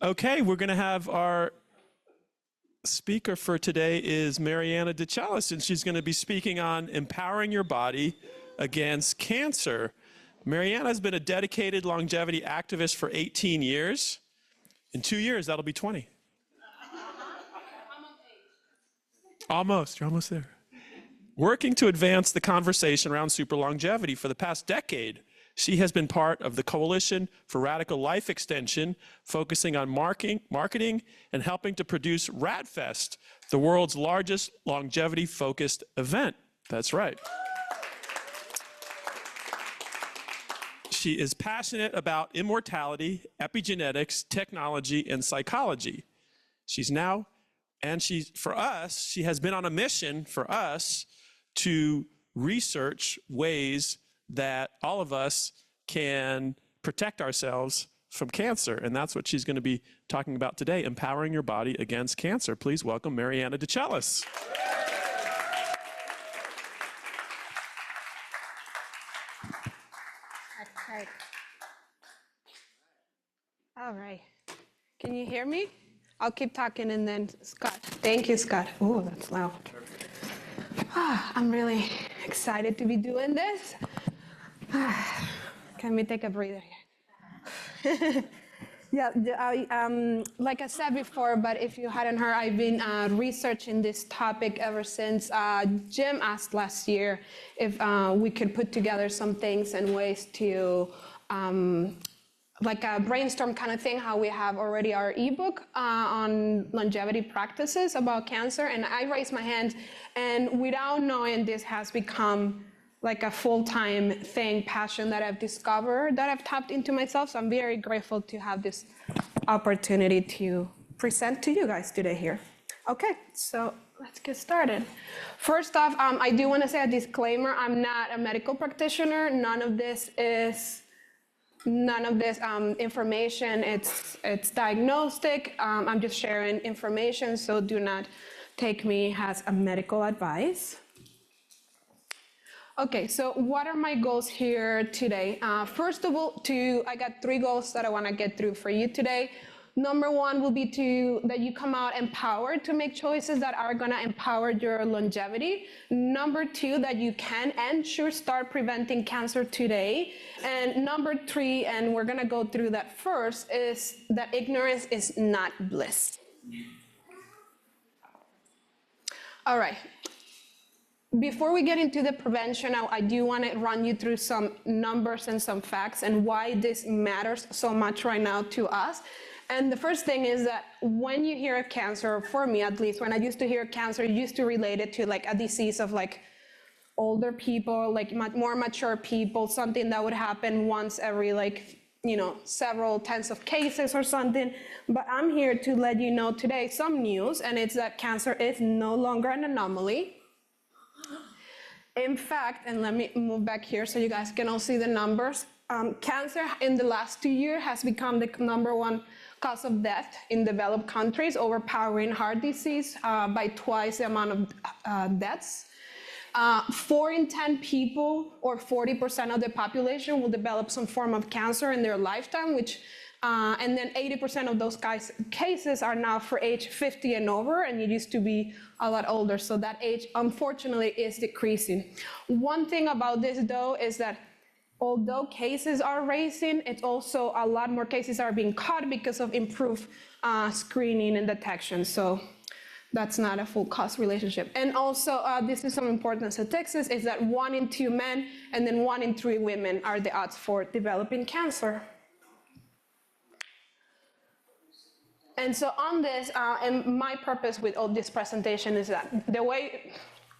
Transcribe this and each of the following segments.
Okay, we're going to have our speaker for today is Mariana De Chellis, and she's going to be speaking on empowering your body against cancer. Mariana has been a dedicated longevity activist for 18 years. In 2 years, that'll be 20. Almost, you're almost there. Working to advance the conversation around super longevity for the past decade, she has been part of the Coalition for Radical Life Extension, focusing on marketing and helping to produce RAADfest, the world's largest longevity-focused event. That's right. She is passionate about immortality, epigenetics, technology, and psychology. She has been on a mission for us to research ways that all of us can protect ourselves from cancer. And that's what she's going to be talking about today, empowering your body against cancer. Please welcome Mariana De Chellis. Okay. All right. Can you hear me? I'll keep talking and then Scott. Thank you, Scott. Oh, that's loud. I'm really excited to be doing this. Can we take a breather here? Like I said before, but if you hadn't heard, I've been researching this topic ever since Jim asked last year if we could put together some things and ways to like a brainstorm kind of thing, how we have already our ebook on longevity practices about cancer. And I raised my hand, and without knowing, this has become like a full-time thing, passion that I've discovered, that I've tapped into myself. So I'm very grateful to have this opportunity to present to you guys today here. Okay, so let's get started. First off, I do want to say a disclaimer. I'm not a medical practitioner. None of this information, it's diagnostic. I'm just sharing information, so do not take me as a medical advice. Okay, so what are my goals here today? First of all, I got 3 goals that I want to get through for you today. Number 1 will be that you come out empowered to make choices that are going to empower your longevity. Number 2, that you can and should start preventing cancer today. And number 3, and we're going to go through that first, is that ignorance is not bliss. All right. Before we get into the prevention, I do want to run you through some numbers and some facts and why this matters so much right now to us. And the first thing is that when you hear of cancer, for me at least, when I used to hear cancer, I used to relate it to like a disease of like older people, like more mature people, something that would happen once every like, several tens of cases or something. But I'm here to let you know today some news, and it's that cancer is no longer an anomaly. In fact, and let me move back here so you guys can all see the numbers. Cancer in the last 2 years has become the #1 cause of death in developed countries, overpowering heart disease by twice the amount of deaths. 4 in 10 people, or 40% of the population, will develop some form of cancer in their lifetime, and then 80% of those cases are now for age 50 and over, and it used to be a lot older. So that age, unfortunately, is decreasing. One thing about this, though, is that although cases are rising, it's also a lot more cases are being caught because of improved screening and detection. So that's not a full cost relationship. And also, this is some important statistics, is that 1 in 2 men and then 1 in 3 women are the odds for developing cancer. And so on this, and my purpose with all this presentation is that the way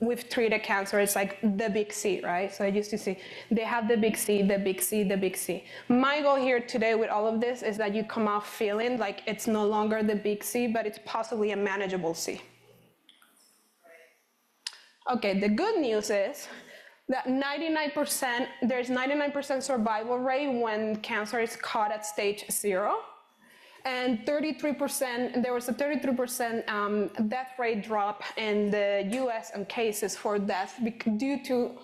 we've treated cancer is like the big C, right? So I used to say, they have the big C, the big C, the big C. My goal here today with all of this is that you come out feeling like it's no longer the big C, but it's possibly a manageable C. Okay, the good news is that there's 99% survival rate when cancer is caught at stage 0. And 33%, there was a 33% death rate drop in the US on cases for death due to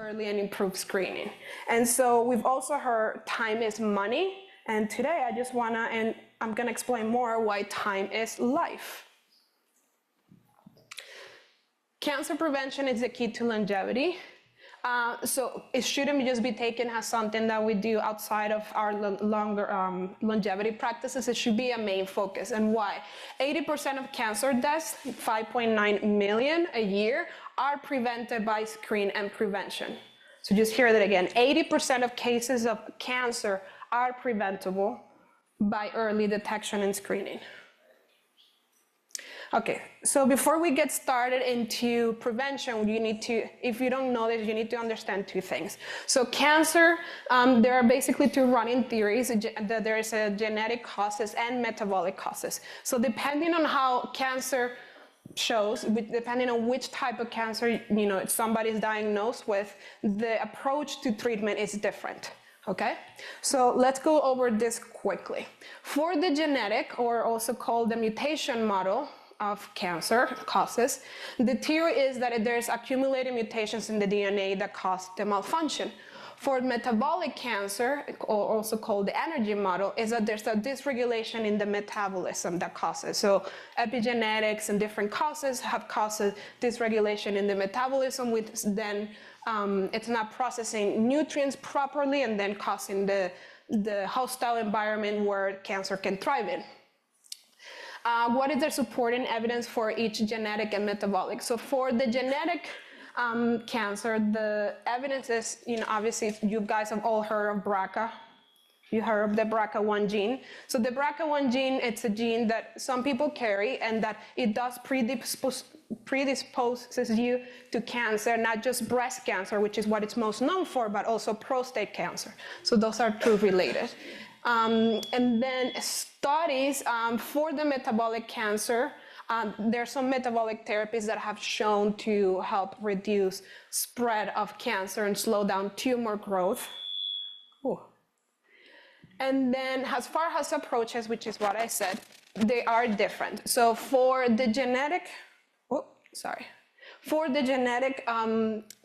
early and improved screening. And so we've also heard time is money. And today I just wanna, and I'm going to explain more why time is life. Cancer prevention is the key to longevity. So it shouldn't just be taken as something that we do outside of our longer longevity practices. It should be a main focus. And why? 80% of cancer deaths, 5.9 million a year, are prevented by screen and prevention. So just hear that again. 80% of cases of cancer are preventable by early detection and screening. Okay, so before we get started into prevention, you need to, if you don't know this, you need to understand two things. So cancer, there are basically two running theories, that there is a genetic causes and metabolic causes. So depending on how cancer shows, depending on which type of cancer, somebody's diagnosed with, the approach to treatment is different. Okay, so let's go over this quickly. For the genetic, or also called the mutation model of cancer causes, the theory is that there's accumulated mutations in the DNA that cause the malfunction. For metabolic cancer, or also called the energy model, is that there's a dysregulation in the metabolism that causes. So epigenetics and different causes have caused dysregulation in the metabolism, which then it's not processing nutrients properly and then causing the hostile environment where cancer can thrive in. What is the supporting evidence for each genetic and metabolic? So for the genetic cancer, the evidence is, obviously you guys have all heard of BRCA. You heard of the BRCA1 gene. So the BRCA1 gene, it's a gene that some people carry, and that it does predisposes you to cancer, not just breast cancer, which is what it's most known for, but also prostate cancer. So those are two related. And then studies for the metabolic cancer, there are some metabolic therapies that have shown to help reduce spread of cancer and slow down tumor growth. Ooh. And then as far as approaches, which is what I said, they are different. So for the genetic,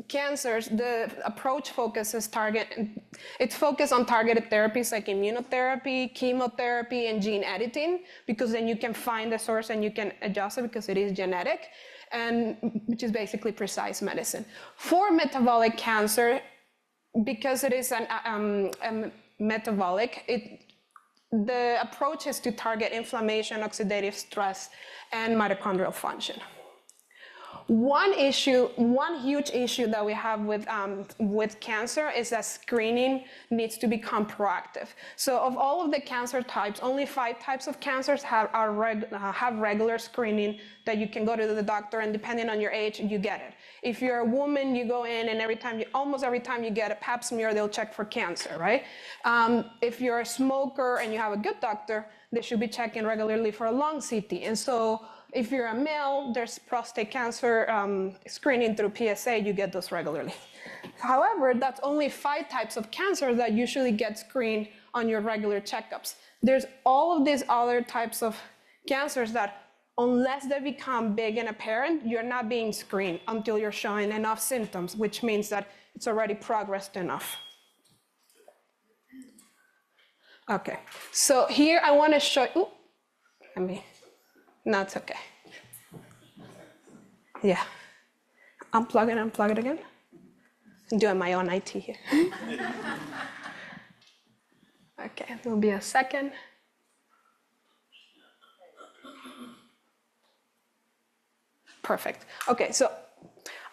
cancers, the approach focuses it's focused on targeted therapies like immunotherapy, chemotherapy, and gene editing, because then you can find the source and you can adjust it because it is genetic, and which is basically precise medicine. For metabolic cancer, because it is metabolic, the approach is to target inflammation, oxidative stress, and mitochondrial function. One huge issue that we have with cancer is that screening needs to become proactive. So of all of the cancer types, only 5 types of cancers have regular screening that you can go to the doctor, and depending on your age, you get it. If you're a woman, you go in, and almost every time you get a pap smear, they'll check for cancer, right? If you're a smoker and you have a good doctor, they should be checking regularly for a lung CT. And so if you're a male, there's prostate cancer screening through PSA, you get those regularly. However, that's only 5 types of cancer that usually get screened on your regular checkups. There's all of these other types of cancers that, unless they become big and apparent, you're not being screened until you're showing enough symptoms, which means that it's already progressed enough. Okay, so here I want to show you, no, it's okay. Yeah. Unplug it again. I'm doing my own IT here. Okay, there'll be a second. Perfect. Okay, so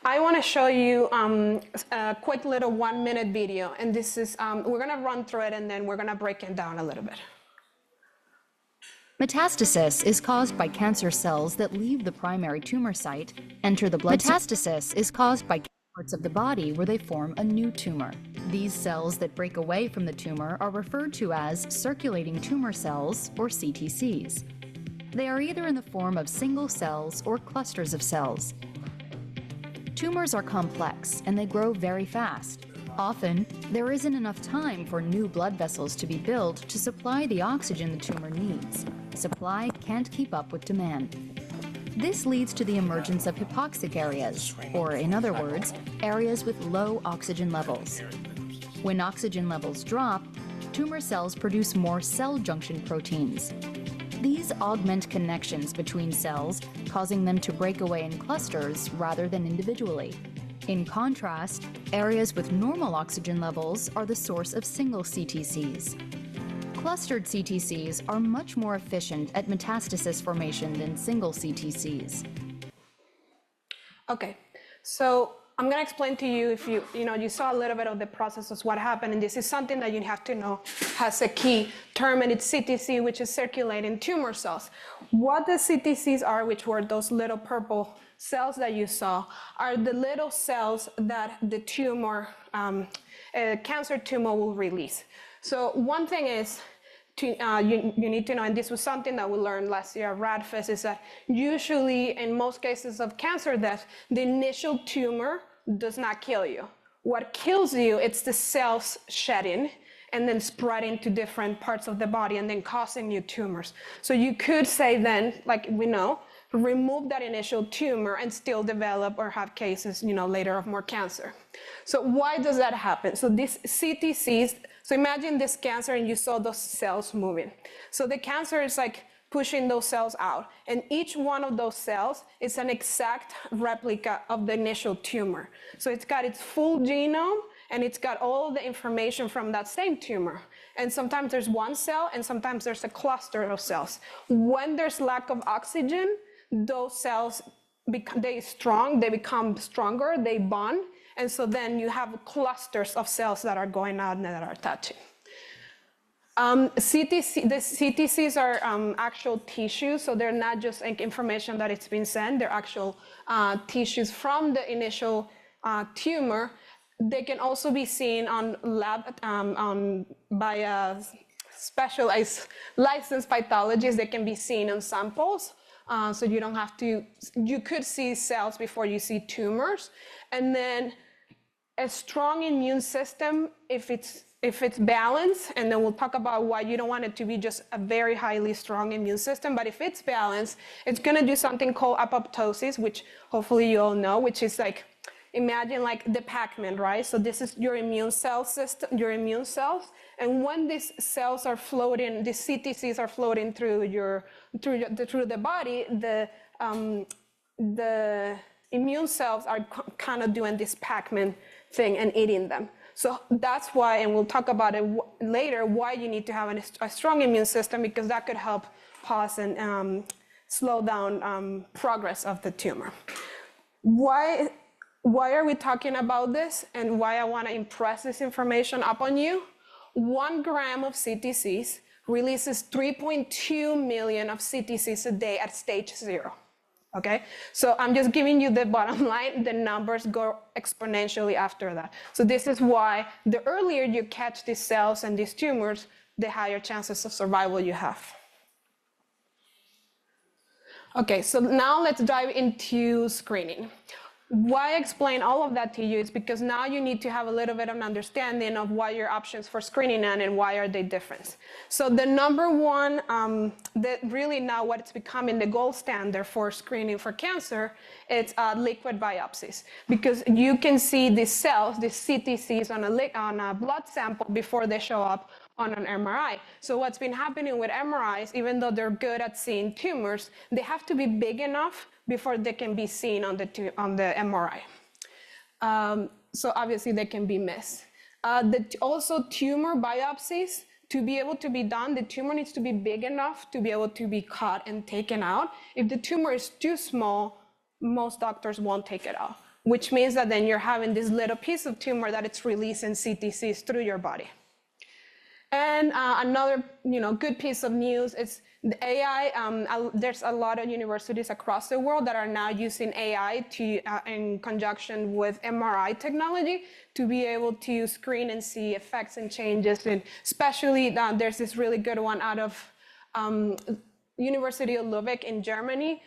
I want to show you a quick little 1-minute video, and this is, we're going to run through it, and then we're going to break it down a little bit. Metastasis is caused by cancer cells that leave the primary tumor site, enter the blood. Metastasis is caused by parts of the body where they form a new tumor. These cells that break away from the tumor are referred to as circulating tumor cells, or CTCs. They are either in the form of single cells or clusters of cells. Tumors are complex and they grow very fast. Often, there isn't enough time for new blood vessels to be built to supply the oxygen the tumor needs. Supply can't keep up with demand. This leads to the emergence of hypoxic areas, or in other words, areas with low oxygen levels. When oxygen levels drop, tumor cells produce more cell junction proteins. These augment connections between cells, causing them to break away in clusters rather than individually. In contrast, areas with normal oxygen levels are the source of single CTCs. Clustered CTCs are much more efficient at metastasis formation than single CTCs. Okay, so I'm gonna explain to you, if you saw a little bit of the process of what happened, and this is something that you have to know has a key term, and it's CTC, which is circulating tumor cells. What the CTCs are, which were those little purple cells that you saw, are the little cells that the tumor, cancer tumor will release. So one thing is, you need to know, and this was something that we learned last year at RAADfest, is that usually in most cases of cancer death, the initial tumor does not kill you. What kills you, it's the cells shedding and then spreading to different parts of the body and then causing new tumors. So you could say then, like we know, remove that initial tumor and still develop or have cases, later of more cancer. So why does that happen? So these CTCs, so imagine this cancer and you saw those cells moving. So the cancer is like pushing those cells out, and each one of those cells is an exact replica of the initial tumor. So it's got its full genome and it's got all the information from that same tumor. And sometimes there's one cell and sometimes there's a cluster of cells. When there's lack of oxygen, those cells, they become stronger, they bond, and so then you have clusters of cells that are going out and that are touching. The CTCs are actual tissues, so they're not just like information that it's been sent, they're actual tissues from the initial tumor. They can also be seen on by specialized licensed pathologists. They can be seen on samples. So you don't have to, you could see cells before you see tumors. And then a strong immune system, if it's balanced, and then we'll talk about why you don't want it to be just a very highly strong immune system, but if it's balanced, it's gonna do something called apoptosis, which hopefully you all know, which is like, imagine like the Pac-Man, right? So this is your immune cell system, your immune cells. And when these cells are floating, the CTCs are floating through the body, the immune cells are kind of doing this Pac-Man thing and eating them. So that's why, and we'll talk about it later, why you need to have a strong immune system, because that could help pause and slow down progress of the tumor. Why are we talking about this and why I want to impress this information upon you? 1 gram of CTCs releases 3.2 million of CTCs a day at stage 0. Okay, so I'm just giving you the bottom line. The numbers go exponentially after that. So this is why the earlier you catch these cells and these tumors, the higher chances of survival you have. Okay, so now let's dive into screening. Why I explain all of that to you is because now you need to have a little bit of an understanding of what your options for screening are and why are they different. So the number one, that really now what's becoming the gold standard for screening for cancer, it's liquid biopsies. Because you can see these cells, these CTCs on a blood sample before they show up on an MRI. So what's been happening with MRIs, even though they're good at seeing tumors, they have to be big enough before they can be seen on the MRI. So obviously they can be missed. Also tumor biopsies, to be able to be done, the tumor needs to be big enough to be able to be caught and taken out. If the tumor is too small, most doctors won't take it out, which means that then you're having this little piece of tumor that it's releasing CTCs through your body. And another good piece of news is the AI. There's a lot of universities across the world that are now using AI in conjunction with MRI technology to be able to screen and see effects and changes. And especially there's this really good one out of University of Lübeck in Germany,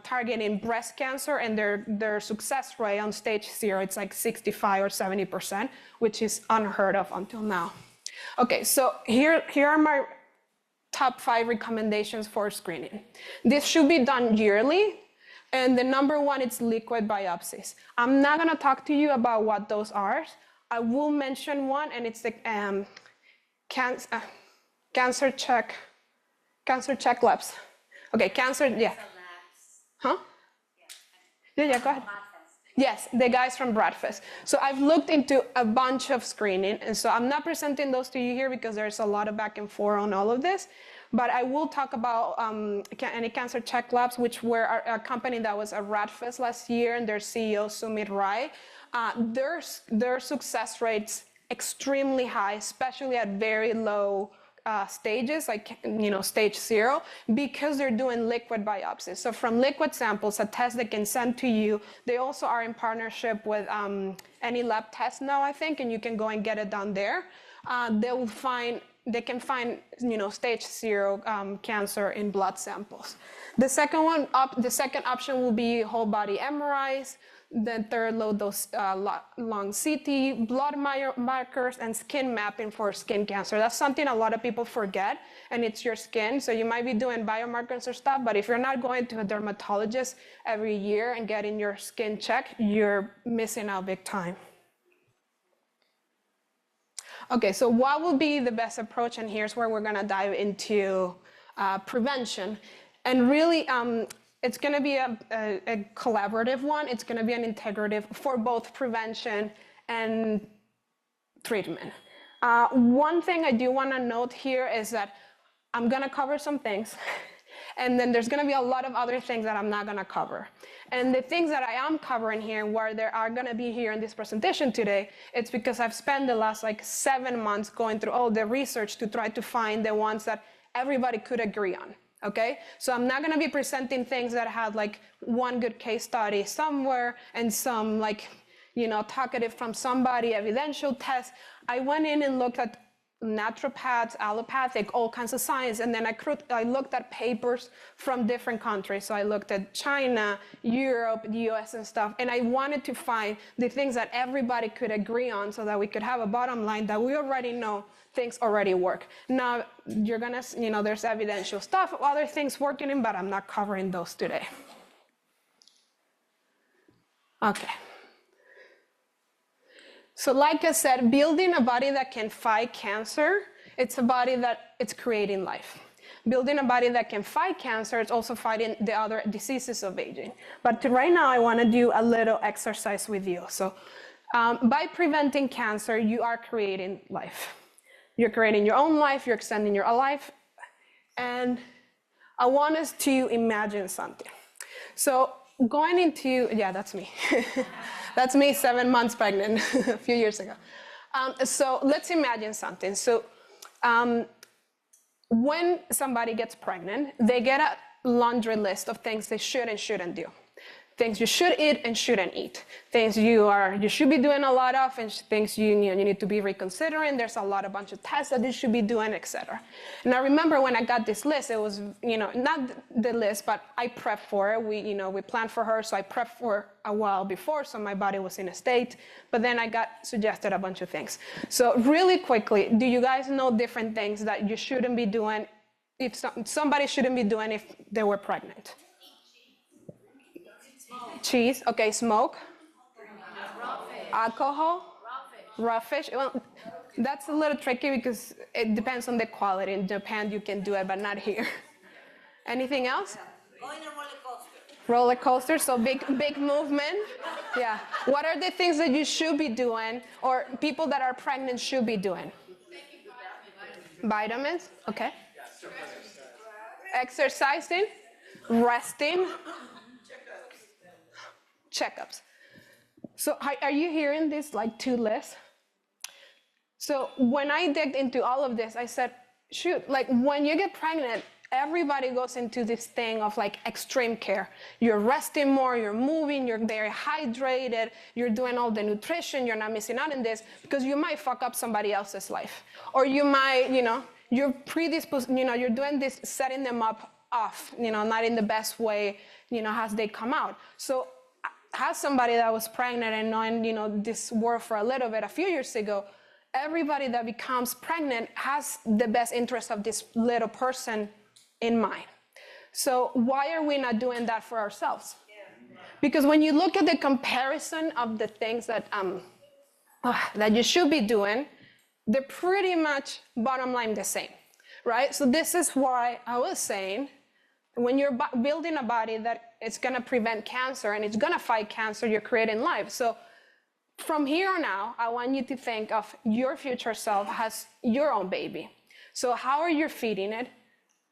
targeting breast cancer, and their success rate on stage 0, it's like 65 or 70%, which is unheard of until now. Okay, so here are my top 5 recommendations for screening. This should be done yearly, and the number one is liquid biopsies. I'm not gonna talk to you about what those are. I will mention one, and it's the cancer Cancer check labs. Okay, cancer, yeah. Huh? Yeah, go ahead. Yes, the guys from RAADfest. So I've looked into a bunch of screening, and so I'm not presenting those to you here because there's a lot of back and forth on all of this, but I will talk about any cancer check labs, which were a company that was at RAADfest last year, and their CEO, Sumit Rai. Their success rates extremely high, especially at very low stages, like stage 0, because they're doing liquid biopsies. So from liquid samples, a test they can send to you. They also are in partnership with any lab test now, I think, and you can go and get it done there. They can find stage 0 cancer in blood samples. The second option will be whole body MRIs. The third, low dose lung CT, blood markers, and skin mapping for skin cancer. That's something a lot of people forget, and it's your skin. So you might be doing biomarkers or stuff, but if you're not going to a dermatologist every year and getting your skin checked, you're missing out big time. Okay, so what would be the best approach? And here's where we're gonna dive into prevention. And really, it's going to be a collaborative one. It's going to be an integrative for both prevention and treatment. One thing I do want to note here is that I'm going to cover some things, and then there's going to be a lot of other things that I'm not going to cover. And the things that I am covering here, where there are going to be here in this presentation today, it's because I've spent the last 7 months going through all the research to try to find the ones that everybody could agree on. Okay, so I'm not going to be presenting things that had one good case study somewhere and some talkative from somebody, evidential test. I went in and looked at naturopaths, allopathic, all kinds of science, and then I looked at papers from different countries. So I looked at China, Europe, the US and stuff, and I wanted to find the things that everybody could agree on so that we could have a bottom line that we already know things already work. Now, you're gonna, there's evidential stuff, other things working in, but I'm not covering those today. Okay. So like I said, building a body that can fight cancer, it's a body that it's creating life. Building a body that can fight cancer, it's also fighting the other diseases of aging. But right now, I wanna do a little exercise with you. So by preventing cancer, you are creating life. You're creating your own life, you're extending your life. And I want us to imagine something. So going into, yeah, that's me. That's me 7 months pregnant a few years ago. So let's imagine something. So when somebody gets pregnant, they get a laundry list of things they should and shouldn't do. Things you should eat and shouldn't eat. Things you should be doing a lot of, and things you need to be reconsidering. There's a bunch of tests that you should be doing, etc. And I remember when I got this list, it was not the list, but I prepped for it. We planned for her, so I prepped for a while before, so my body was in a state. But then I got suggested a bunch of things. So really quickly, do you guys know different things that you shouldn't be doing if somebody shouldn't be doing if they were pregnant? Cheese, okay, smoke, alcohol, raw fish. Well, that's a little tricky because it depends on the quality. In Japan, you can do it, but not here. Anything else? Going a roller coaster. Roller coaster, so big movement. Yeah. What are the things that you should be doing, or people that are pregnant should be doing? Vitamins, okay. Exercising, resting. Checkups. So are you hearing this 2 lists? So when I digged into all of this, I said, shoot, when you get pregnant, everybody goes into this thing of extreme care. You're resting more, you're moving, you're very hydrated, you're doing all the nutrition, you're not missing out on this because you might fuck up somebody else's life. Or you might, you're predisposed, you're doing this, setting them up off, not in the best way, as they come out. So as somebody that was pregnant and knowing, this world for a little bit a few years ago, everybody that becomes pregnant has the best interest of this little person in mind. So why are we not doing that for ourselves? Because when you look at the comparison of the things that you should be doing, they're pretty much bottom line the same. right? So this is why I was saying, when you're building a body that it's gonna prevent cancer and it's gonna fight cancer, you're creating life. So from here on out, I want you to think of your future self as your own baby. So how are you feeding it?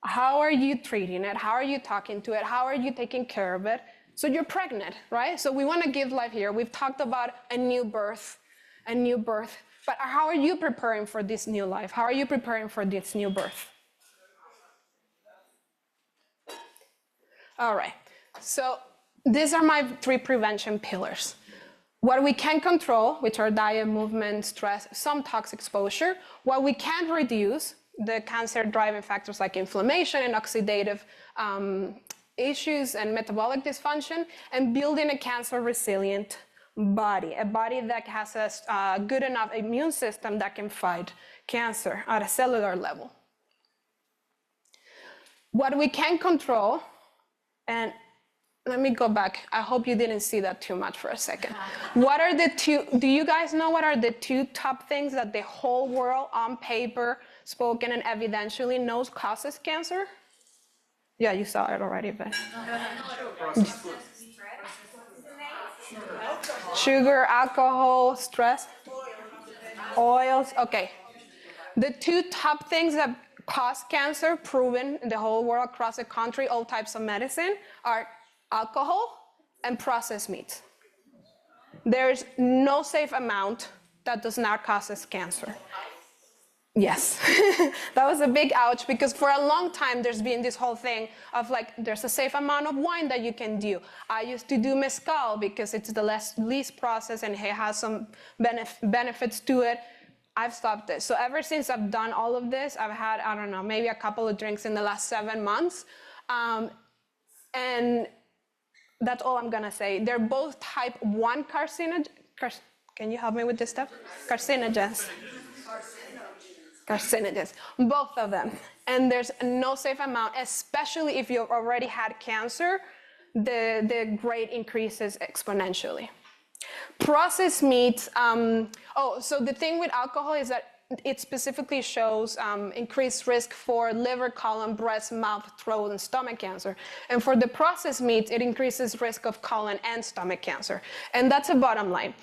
How are you treating it? How are you talking to it? How are you taking care of it? So you're pregnant, right? So we want to give life here. We've talked about a new birth. But how are you preparing for this new life? How are you preparing for this new birth? All right. So these are my 3 prevention pillars. What we can control, which are diet, movement, stress, some toxic exposure. What we can reduce, the cancer driving factors like inflammation and oxidative issues and metabolic dysfunction, and building a cancer resilient body, a body that has a good enough immune system that can fight cancer at a cellular level. What we can control, and let me go back. I hope you didn't see that too much for a second. What are the 2, do you guys know what are the 2 top things that the whole world on paper, spoken and evidentially knows causes cancer? Yeah, you saw it already, but. Sugar, alcohol, stress, oils, okay. The 2 top things that cause cancer, proven in the whole world, across the country, all types of medicine, are alcohol and processed meats. There's no safe amount that does not cause cancer. Yes, that was a big ouch, because for a long time there's been this whole thing of like, there's a safe amount of wine that you can do. I used to do mezcal because it's the least processed and it has some benefits to it. I've stopped this. So ever since I've done all of this, I've had, I don't know, maybe a couple of drinks in the last 7 months. And that's all I'm gonna say. They're both type 1 carcinogens. Can you help me with this stuff? Carcinogens. Carcinogens, both of them. And there's no safe amount, especially if you've already had cancer, the rate increases exponentially. Processed meats, so the thing with alcohol is that it specifically shows increased risk for liver, colon, breast, mouth, throat, and stomach cancer. And for the processed meats, it increases risk of colon and stomach cancer. And that's a bottom line.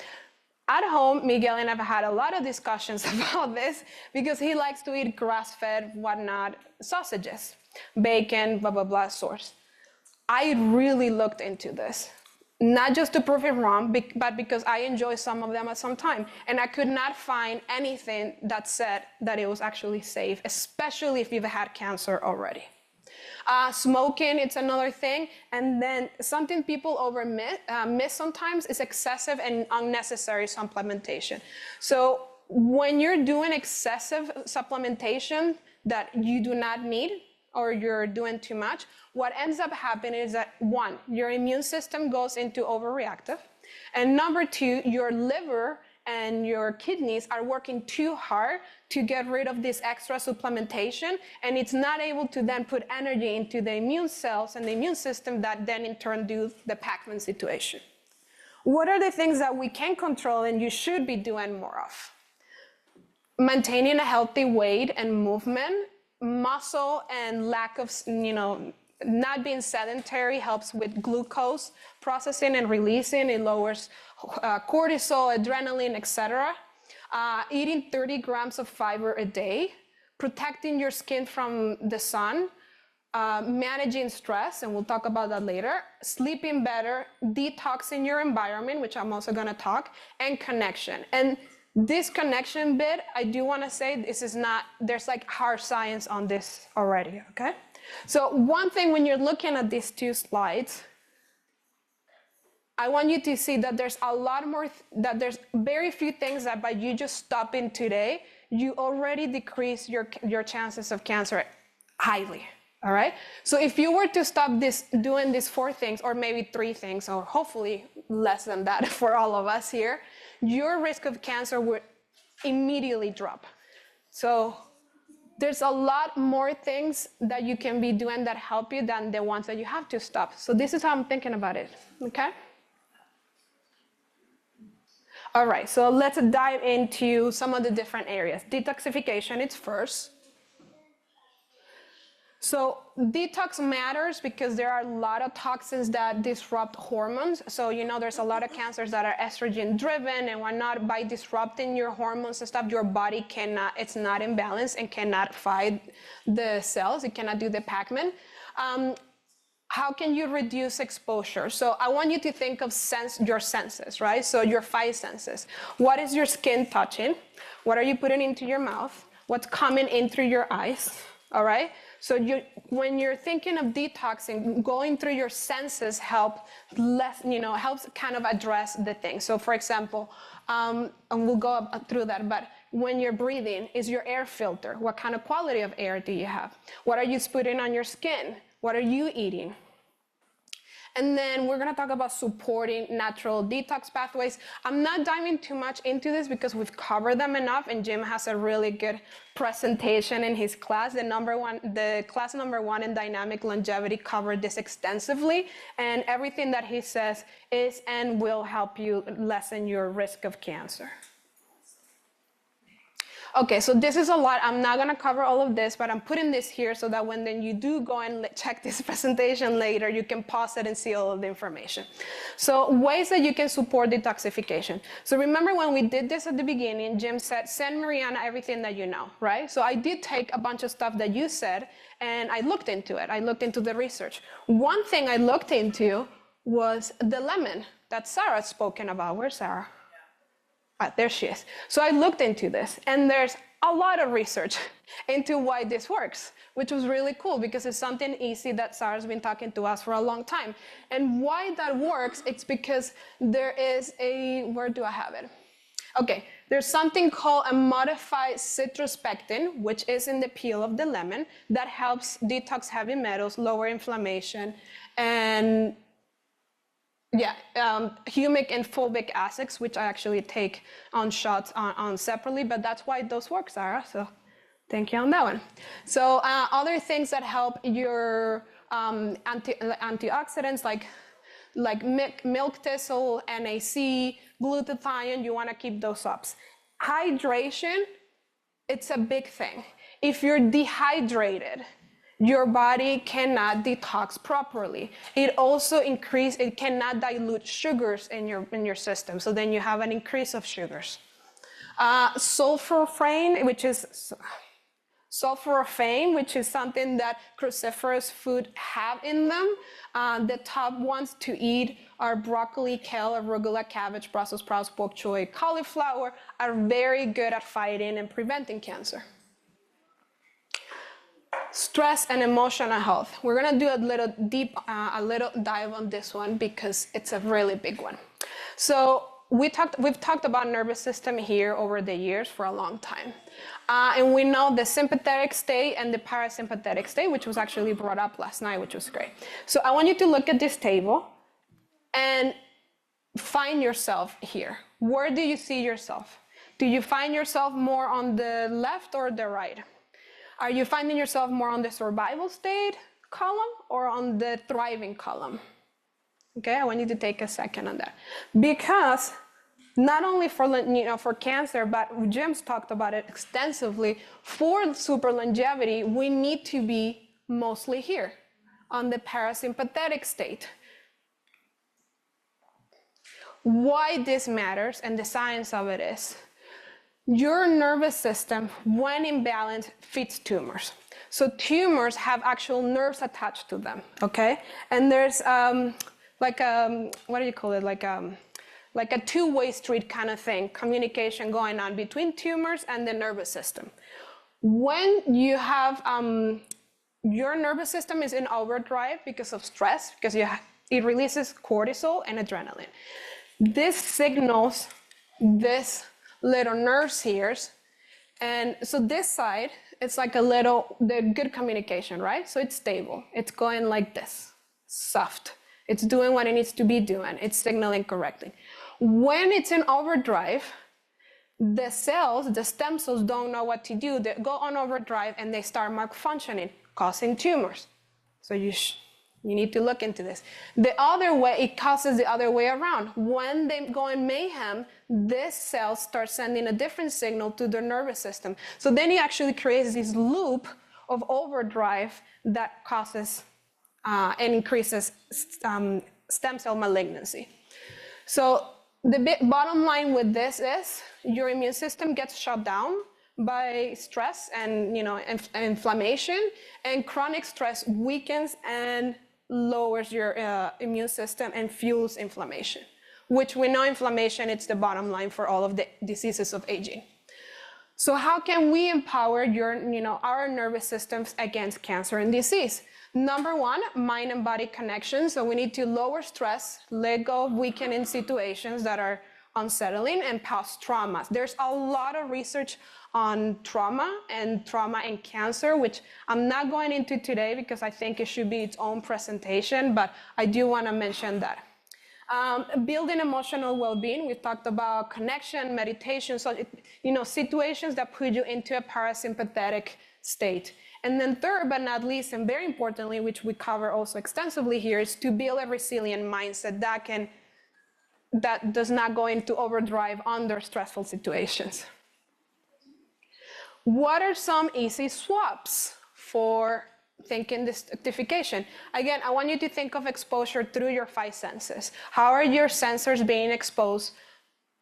At home, Miguel and I've had a lot of discussions about this because he likes to eat grass-fed, whatnot, sausages, bacon, blah, blah, blah, source. I really looked into this, not just to prove it wrong, but because I enjoy some of them at some time. And I could not find anything that said that it was actually safe, especially if you've had cancer already. Smoking, it's another thing. And then something people miss sometimes is excessive and unnecessary supplementation. So when you're doing excessive supplementation that you do not need, or you're doing too much, what ends up happening is that 1, your immune system goes into overreactive. And number 2, your liver and your kidneys are working too hard to get rid of this extra supplementation, and it's not able to then put energy into the immune cells and the immune system that then in turn do the Pac-Man situation. What are the things that we can control and you should be doing more of? Maintaining a healthy weight and movement, muscle and lack of, not being sedentary helps with glucose processing and releasing. It lowers cortisol, adrenaline, etc. Eating 30 grams of fiber a day, protecting your skin from the sun, managing stress, and we'll talk about that later, sleeping better, detoxing your environment, which I'm also gonna talk, and connection. And this connection bit, I do wanna say, this is not, there's like hard science on this already, okay? So one thing when you're looking at these 2 slides, I want you to see that there's a lot more, that there's very few things that by you just stopping today, you already decrease your chances of cancer highly, all right? So if you were to stop doing these 4 things, or maybe 3 things, or hopefully less than that for all of us here, your risk of cancer would immediately drop. So there's a lot more things that you can be doing that help you than the ones that you have to stop. So this is how I'm thinking about it, okay? All right, so let's dive into some of the different areas. Detoxification, it's first. So detox matters because there are a lot of toxins that disrupt hormones. So, there's a lot of cancers that are estrogen driven and whatnot. By disrupting your hormones and stuff, your body it's not in balance and cannot fight the cells. It cannot do the Pac-Man. How can you reduce exposure? So I want you to think of your senses, right? So your 5 senses. What is your skin touching? What are you putting into your mouth? What's coming in through your eyes? All right? So when you're thinking of detoxing, going through your senses helps kind of address the thing. So for example, and we'll go through that, but when you're breathing, is your air filter? What kind of quality of air do you have? What are you putting on your skin? What are you eating? And then we're gonna talk about supporting natural detox pathways. I'm not diving too much into this because we've covered them enough, and Jim has a really good presentation in his class. The class number 1 in dynamic longevity covered this extensively, and everything that he says is and will help you lessen your risk of cancer. Okay, so this is a lot. I'm not gonna cover all of this, but I'm putting this here so that when then you do go and check this presentation later, you can pause it and see all of the information. So ways that you can support detoxification. So remember when we did this at the beginning, Jim said, send Mariana everything that you know, right? So I did take a bunch of stuff that you said and I looked into it. I looked into the research. One thing I looked into was the lemon that Sarah's spoken about. Where's Sarah? There she is. So I looked into this, and there's a lot of research into why this works, which was really cool because it's something easy that Sarah's been talking to us for a long time. And why that works, it's because there is where do I have it? Okay, there's something called a modified citrospectin, which is in the peel of the lemon, that helps detox heavy metals, lower inflammation, and humic and fulvic acids, which I actually take on shots on separately, but that's why those work, Sarah. So thank you on that one. So other things that help your antioxidants like milk thistle, NAC, glutathione, you want to keep those up. Hydration, it's a big thing. If you're dehydrated, your body cannot detox properly. It also it cannot dilute sugars in your system. So then you have an increase of sugars. Sulforaphane, which is something that cruciferous food have in them. The top ones to eat are broccoli, kale, arugula, cabbage, Brussels sprouts, bok choy, cauliflower, are very good at fighting and preventing cancer. Stress and emotional health. We're gonna do a little dive on this one because it's a really big one. So we've talked about nervous system here over the years for a long time. And we know the sympathetic state and the parasympathetic state, which was actually brought up last night, which was great. So I want you to look at this table and find yourself here. Where do you see yourself? Do you find yourself more on the left or the right? Are you finding yourself more on the survival state column or on the thriving column? Okay, I want you to take a second on that. Because not only for cancer, but Jim's talked about it extensively, for super longevity, we need to be mostly here on the parasympathetic state. Why this matters and the science of it is, your nervous system, when in balance, feeds tumors. So tumors have actual nerves attached to them, okay? And there's what do you call it? Like a two-way street kind of thing, communication going on between tumors and the nervous system. When you have, your nervous system is in overdrive because of stress, because it releases cortisol and adrenaline. This signals this little nerves here. And so this side, it's like the good communication, right? So it's stable. It's going like this, soft. It's doing what it needs to be doing. It's signaling correctly. When it's in overdrive, the stem cells don't know what to do. They go on overdrive and they start malfunctioning, causing tumors. So you need to look into this. The other way, it causes the other way around. When they go in mayhem, this cell starts sending a different signal to the nervous system. So then it actually creates this loop of overdrive that causes and increases stem cell malignancy. So the bottom line with this is your immune system gets shut down by stress and inflammation, and chronic stress weakens and lowers your immune system and fuels inflammation, which we know inflammation, it's the bottom line for all of the diseases of aging. So how can we empower our nervous systems against cancer and disease? Number one, mind and body connection. So we need to lower stress, let go of weakening situations that are unsettling, and past traumas. There's a lot of research on trauma and cancer, which I'm not going into today because I think it should be its own presentation, but I do want to mention that. Building emotional well-being, we talked about connection, meditation, so situations that put you into a parasympathetic state. And then third, but not least, and very importantly, which we cover also extensively here, is to build a resilient mindset that does not go into overdrive under stressful situations. What are some easy swaps for thinking detoxification? Again, I want you to think of exposure through your 5 senses. How are your sensors being exposed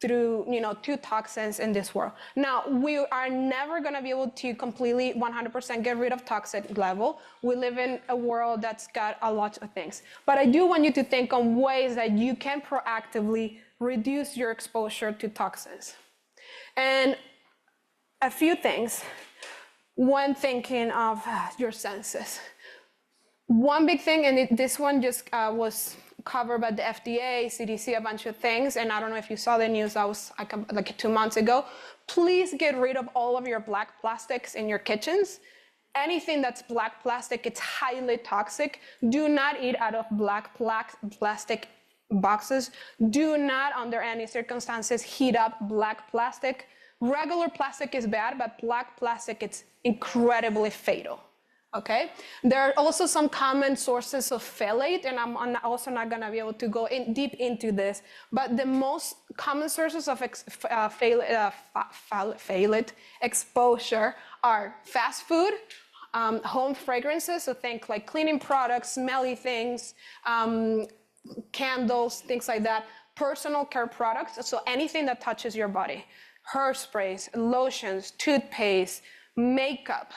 through, to toxins in this world? Now, we are never going to be able to completely 100% get rid of toxic level. We live in a world that's got a lot of things. But I do want you to think on ways that you can proactively reduce your exposure to toxins. And a few things when thinking of your senses. One big thing, and this one just was covered by the FDA, CDC, a bunch of things, and I don't know if you saw the news, that was like 2 months ago. Please get rid of all of your black plastics in your kitchens. Anything that's black plastic, it's highly toxic. Do not eat out of black plastic boxes. Do not, under any circumstances, heat up black plastic. Regular plastic is bad, but black plastic, it's incredibly fatal. Okay, there are also some common sources of phthalate, and I'm also not going to be able to go deep into this, but the most common sources of phthalate exposure are fast food, home fragrances, so think like cleaning products, smelly things, candles, things like that, personal care products, so anything that touches your body, hairsprays, lotions, toothpaste, makeup,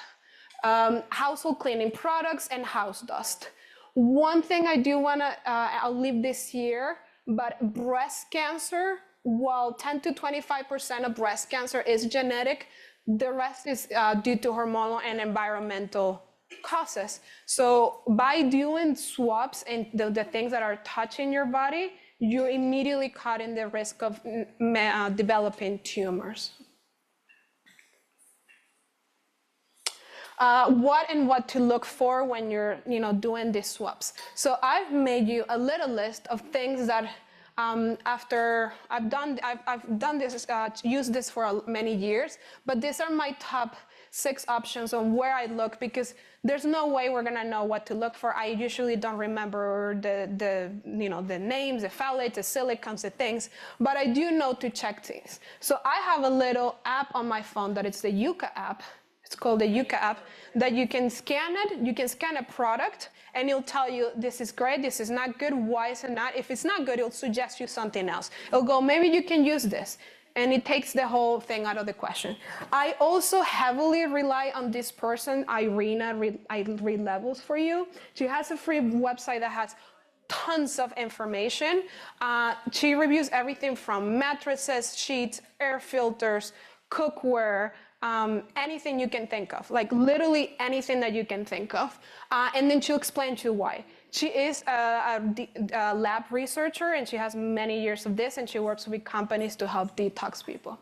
household cleaning products, and house dust. One thing I do want to, I'll leave this here, but breast cancer, while 10 to 25% of breast cancer is genetic, the rest is due to hormonal and environmental causes. So by doing swaps and the things that are touching your body, you're immediately cutting the risk of developing tumors. What to look for when you're doing these swaps. So I've made you a little list of things that after I've done this, used this for many years, but these are my top 6 options on where I look, because there's no way we're gonna know what to look for. I usually don't remember the names, the phthalates, the silicones, the things, but I do know to check things. So I have a little app on my phone that it's the Yucca app. It's called the Yucca app, that you can scan it. You can scan a product, and it'll tell you this is great, this is not good, why is it not? If it's not good, it'll suggest you something else. It'll go, maybe you can use this. And it takes the whole thing out of the question. I also heavily rely on this person, Irina, I read levels for you. She has a free website that has tons of information. She reviews everything from mattresses, sheets, air filters, cookware, anything you can think of, like literally anything that you can think of. And then she'll explain to you why. She is a lab researcher, and she has many years of this, and she works with companies to help detox people.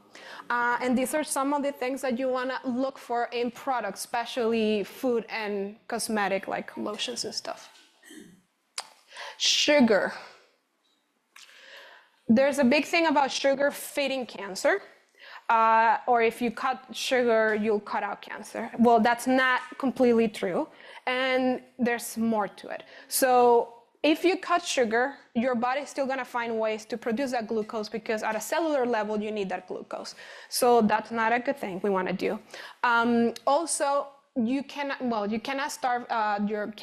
And these are some of the things that you want to look for in products, especially food and cosmetic, like lotions and stuff. Sugar. There's a big thing about sugar feeding cancer. Or if you cut sugar, you'll cut out cancer. Well, that's not completely true, and there's more to it. So if you cut sugar, your body's still gonna find ways to produce that glucose, because at a cellular level, you need that glucose. So that's not a good thing we wanna do. Also, you cannot starve your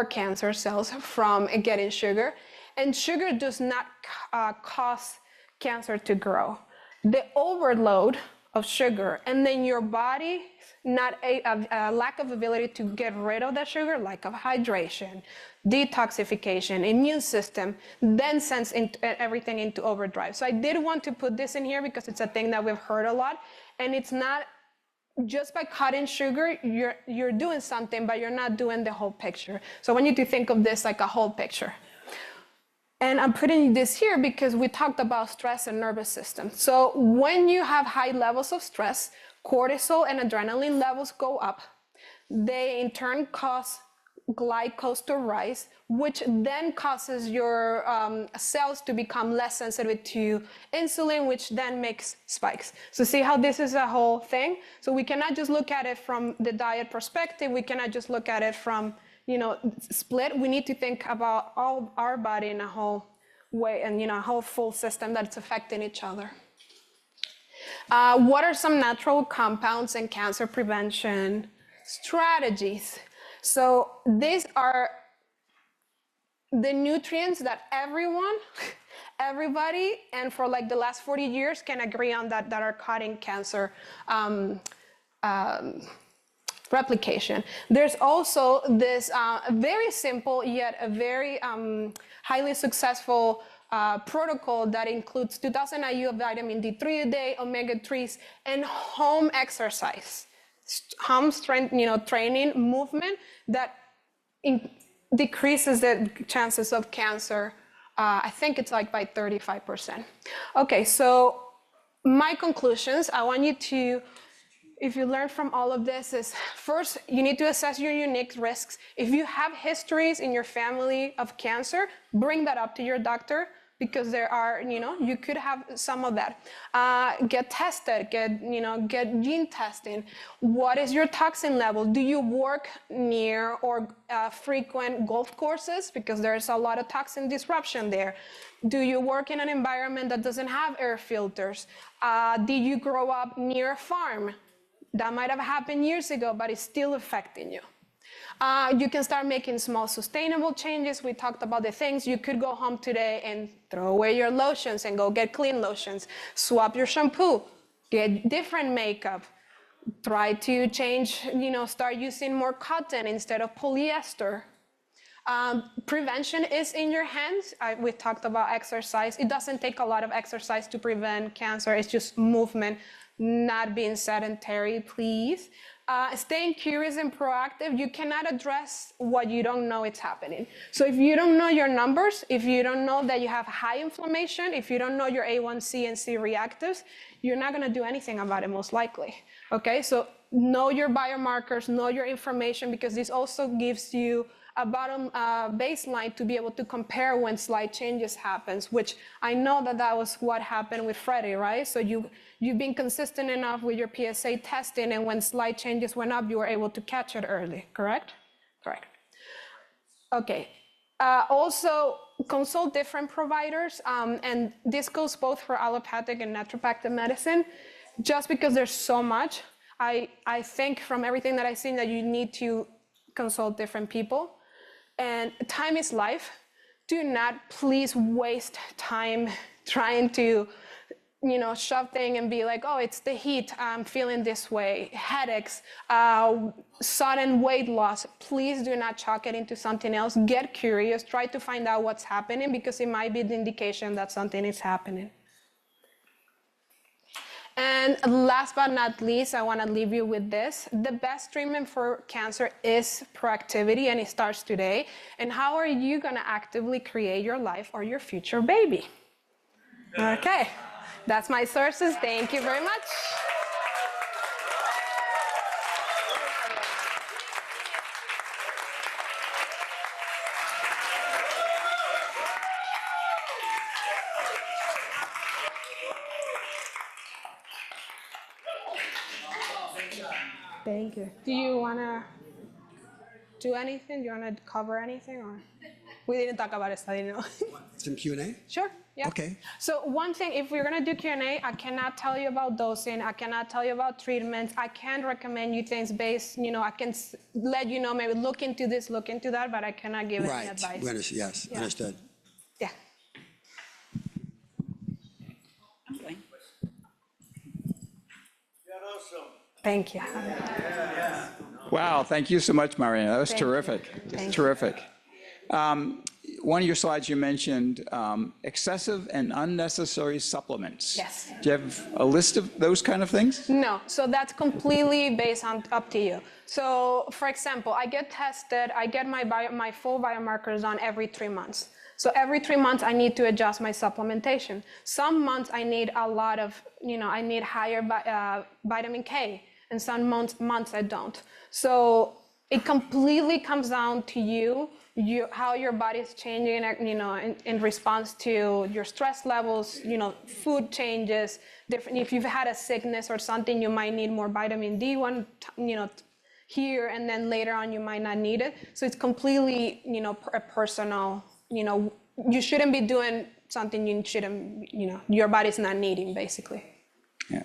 cancer cells from getting sugar, and sugar does not cause cancer to grow. The overload of sugar, and then your body not a lack of ability to get rid of that sugar, lack of hydration, detoxification, immune system, then sends everything into overdrive. So I did want to put this in here because it's a thing that we've heard a lot, and it's not just by cutting sugar, you're doing something, but you're not doing the whole picture. So I want you to think of this like a whole picture. And I'm putting this here because we talked about stress and nervous system. So when you have high levels of stress, cortisol and adrenaline levels go up. They in turn cause glucose to rise, which then causes your cells to become less sensitive to insulin, which then makes spikes. So see how this is a whole thing? So we cannot just look at it from the diet perspective. We cannot just look at it from, split. We need to think about all our body in a whole way and, a whole full system that's affecting each other. What are some natural compounds and cancer prevention strategies? So these are the nutrients that everybody, and for like the last 40 years can agree on that are causing cancer replication. There's also this very simple yet a very highly successful protocol that includes 2,000 IU of vitamin D3 a day, omega-3s, and home exercise. Home strength, training, movement that decreases the chances of cancer. I think it's like by 35%. Okay, so my conclusions, I want you to, if you learn from all of this, is first, you need to assess your unique risks. If you have histories in your family of cancer, bring that up to your doctor, because there are, you could have some of that. Get tested, get gene testing. What is your toxin level? Do you work near or frequent golf courses? Because there's a lot of toxin disruption there. Do you work in an environment that doesn't have air filters? Did you grow up near a farm? That might have happened years ago, but it's still affecting you. You can start making small sustainable changes. We talked about the things. You could go home today and throw away your lotions and go get clean lotions. Swap your shampoo, get different makeup. Try to change, start using more cotton instead of polyester. Prevention is in your hands. We talked about exercise. It doesn't take a lot of exercise to prevent cancer. It's just movement, not being sedentary, please. Staying curious and proactive. You cannot address what you don't know it's happening. So if you don't know your numbers, if you don't know that you have high inflammation, if you don't know your A1C and C reactives, you're not going to do anything about it most likely. Okay, so know your biomarkers, know your information, because this also gives you a bottom baseline to be able to compare when slight changes happens, which I know that was what happened with Freddie, right? So you've been consistent enough with your PSA testing, and when slight changes went up, you were able to catch it early, correct? Correct. Okay. Also, consult different providers, and this goes both for allopathic and naturopathic medicine. Just because there's so much, I think from everything that I've seen that you need to consult different people. And time is life. Do not please waste time trying to, shove things and be like, oh, it's the heat, I'm feeling this way, headaches, sudden weight loss. Please do not chalk it into something else. Get curious, try to find out what's happening, because it might be the indication that something is happening. And last but not least, I want to leave you with this. The best treatment for cancer is proactivity, and it starts today. And how are you going to actively create your life or your future baby? Okay, that's my sources. Thank you very much. Thank you. Do you want to do anything? Do you want to cover anything? Or? We didn't talk about it, so I didn't know. Some Q&A? Sure, yeah. Okay. So one thing, if we're gonna do Q&A, I cannot tell you about dosing, I cannot tell you about treatments, I can't recommend you things based, I can let you know, maybe look into this, look into that, but I cannot give any Right. advice. Yes, Yeah. understood. Yeah. Thank you. Wow, thank you so much, Mariana. That was Thank you. terrific. Thank you. Terrific. One of your slides, you mentioned excessive and unnecessary supplements. Yes. Do you have a list of those kind of things? No, so that's completely based on up to you. So for example, I get tested, I get my full biomarkers done every 3 months. So every 3 months, I need to adjust my supplementation. Some months I need a lot of, I need higher vitamin K, and some months I don't. So it completely comes down to you, how your body is changing, in response to your stress levels, food changes, different. If you've had a sickness or something, you might need more vitamin D here, and then later on you might not need it. So it's completely, a personal, you shouldn't be doing something you shouldn't, your body's not needing, basically. Yeah.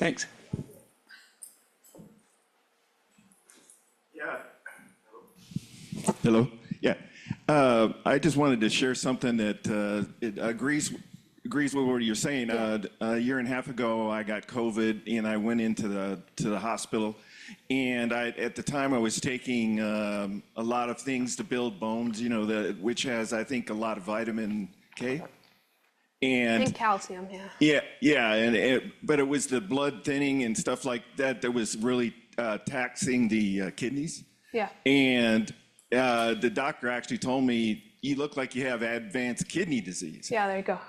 Thanks. Yeah. Hello. Yeah. I just wanted to share something that it agrees with what you're saying. A year and a half ago, I got COVID, and I went into the hospital. And at the time, I was taking a lot of things to build bones, which has, I think, a lot of vitamin K. And calcium, yeah. Yeah. But it was the blood thinning and stuff like that that was really taxing the kidneys. Yeah. And the doctor actually told me, you look like you have advanced kidney disease. Yeah, there you go.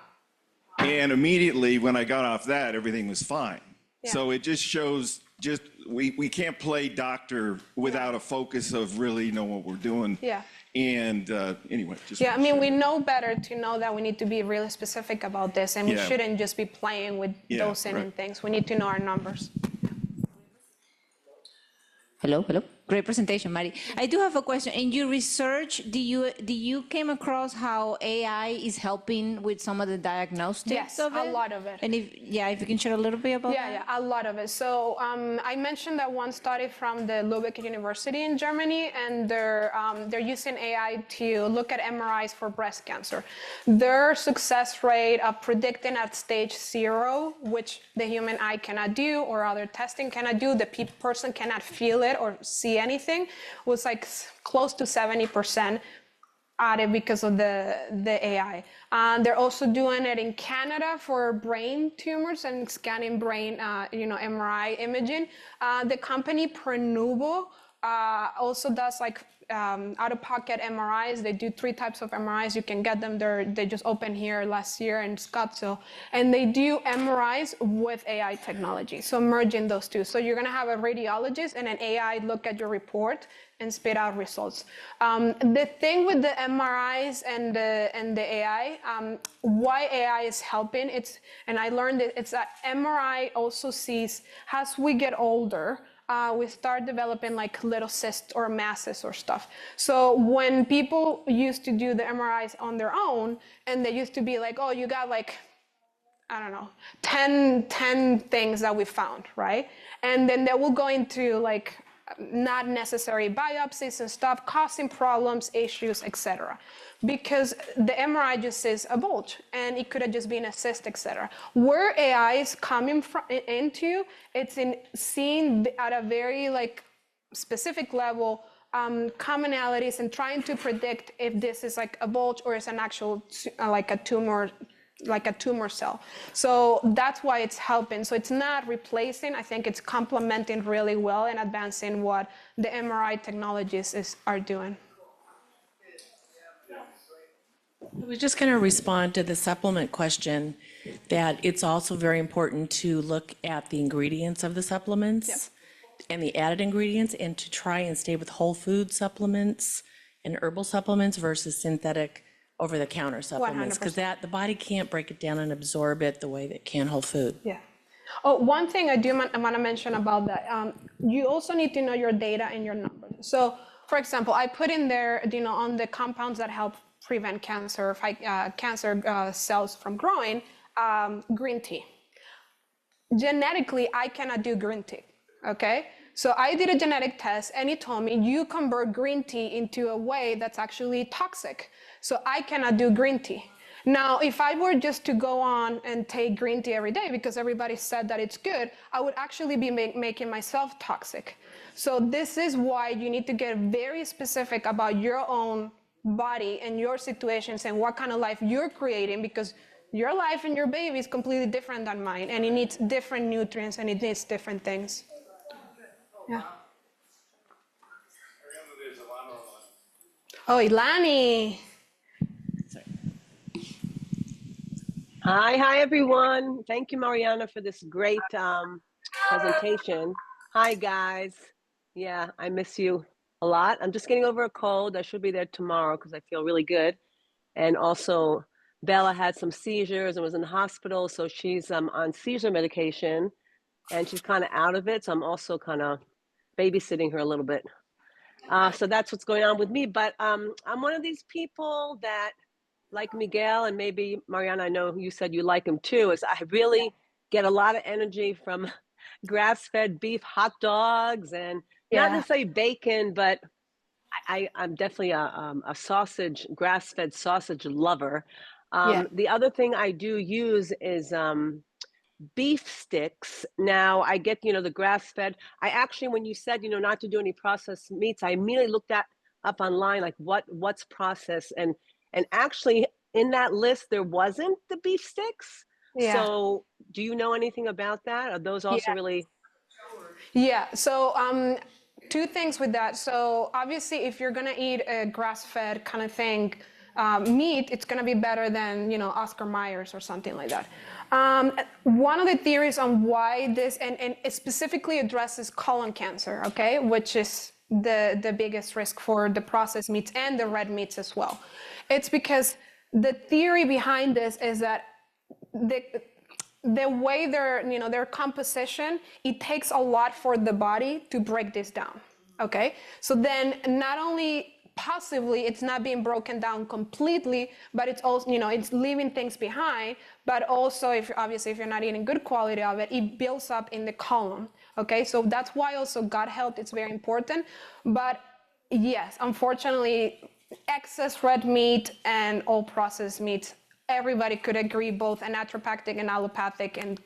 And immediately when I got off that, everything was fine. Yeah. So it just shows, we can't play doctor without a focus of really know what we're doing. Yeah. And anyway, just. Yeah, I mean, we know better to know that we need to be really specific about this, and we Yeah. shouldn't just be playing with dosing and things. We need to know our numbers. Hello. Great presentation, Mari. I do have a question. In your research, do you came across how AI is helping with some of the diagnostics Yes, of it? a lot of it. And if you can share a little bit about that. Yeah, a lot of it. So I mentioned that one study from the Lübeck University in Germany, and they're using AI to look at MRIs for breast cancer. Their success rate of predicting at stage 0, which the human eye cannot do or other testing cannot do, the person cannot feel it or see anything, was like close to 70% added because of the AI. They're also doing it in Canada for brain tumors and scanning brain, MRI imaging. The company Prenuvo also does like out-of-pocket MRIs. They do 3 types of MRIs. You can get them there. They just opened here last year in Scottsdale. And they do MRIs with AI technology, so merging those two. So you're gonna have a radiologist and an AI look at your report and spit out results. The thing with the MRIs and the AI, why AI is helping, and I learned it's that MRI also sees, as we get older, we start developing like little cysts or masses or stuff. So when people used to do the MRIs on their own, and they used to be like, oh, you got like, I don't know, 10 things that we found, right? And then they will go into like not necessary biopsies and stuff, causing problems, issues, etc. Because the MRI just says a bulge, and it could have just been a cyst, etc. Where AI is coming into, it's in seeing at a very like specific level commonalities and trying to predict if this is like a bulge or is an actual like a tumor. Like a tumor cell. So that's why it's helping. So it's not replacing, I think it's complementing really well and advancing what the MRI technologies are doing. I was just going to respond to the supplement question, that it's also very important to look at the ingredients of the supplements and the added ingredients, and to try and stay with whole food supplements and herbal supplements versus synthetic over-the-counter supplements, because the body can't break it down and absorb it the way that it can whole food. Yeah. Oh, one thing I want to mention about that, you also need to know your data and your numbers. So for example, I put in there, on the compounds that help prevent cancer, fight cancer cells from growing, green tea. Genetically, I cannot do green tea, okay? So I did a genetic test and it told me you convert green tea into a way that's actually toxic. So I cannot do green tea. Now, if I were just to go on and take green tea every day because everybody said that it's good, I would actually be making myself toxic. So this is why you need to get very specific about your own body and your situations and what kind of life you're creating, because your life and your baby is completely different than mine, and it needs different nutrients and it needs different things. Yeah. Oh, Ilani. Hi, everyone. Thank you, Mariana, for this great presentation. Hi, guys. Yeah, I miss you a lot. I'm just getting over a cold. I should be there tomorrow because I feel really good. And also, Bella had some seizures and was in the hospital, so she's on seizure medication, and she's kind of out of it. So I'm also kind of babysitting her a little bit. So that's what's going on with me. But I'm one of these people that, like Miguel and maybe Mariana, I know you said you like him too, is I really get a lot of energy from grass-fed beef hot dogs and not necessarily bacon, but I'm definitely a sausage, grass-fed sausage lover. The other thing I do use is beef sticks. Now I get, the grass-fed. I actually, when you said, not to do any processed meats, I immediately looked up online, like what's processed. And actually in that list, there wasn't the beef sticks. Yeah. So do you know anything about that? Are those also really? Yeah, so two things with that. So obviously if you're gonna eat a grass-fed kind of thing, meat, it's gonna be better than, Oscar Mayer's or something like that. One of the theories on why this, and it specifically addresses colon cancer, okay, which is the biggest risk for the processed meats and the red meats as well. It's because the theory behind this is that the way their composition, it takes a lot for the body to break this down, okay? So then not only passively, it's not being broken down completely, but it's also, it's leaving things behind, but also if you're not eating good quality of it, it builds up in the colon, okay? So that's why also gut health is very important. But yes, unfortunately, excess red meat and all processed meats, everybody could agree, both a naturopathic and allopathic, and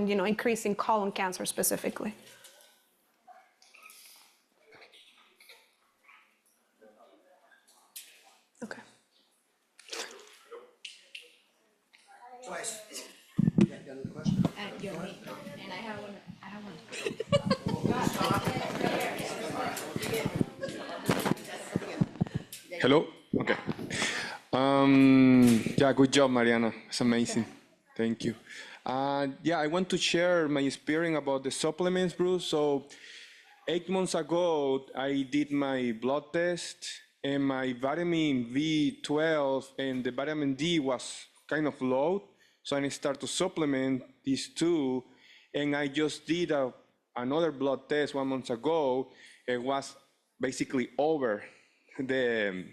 increasing colon cancer specifically. Okay. Twice. You're me, and I have one. Hello? Okay. Yeah, good job, Mariana. It's amazing. Thank you. Yeah, I want to share my experience about the supplements, Bruce. So 8 months ago, I did my blood test, and my vitamin B12 and the vitamin D was kind of low. So I started to supplement these two, and I just did another blood test 1 month ago. It was basically over the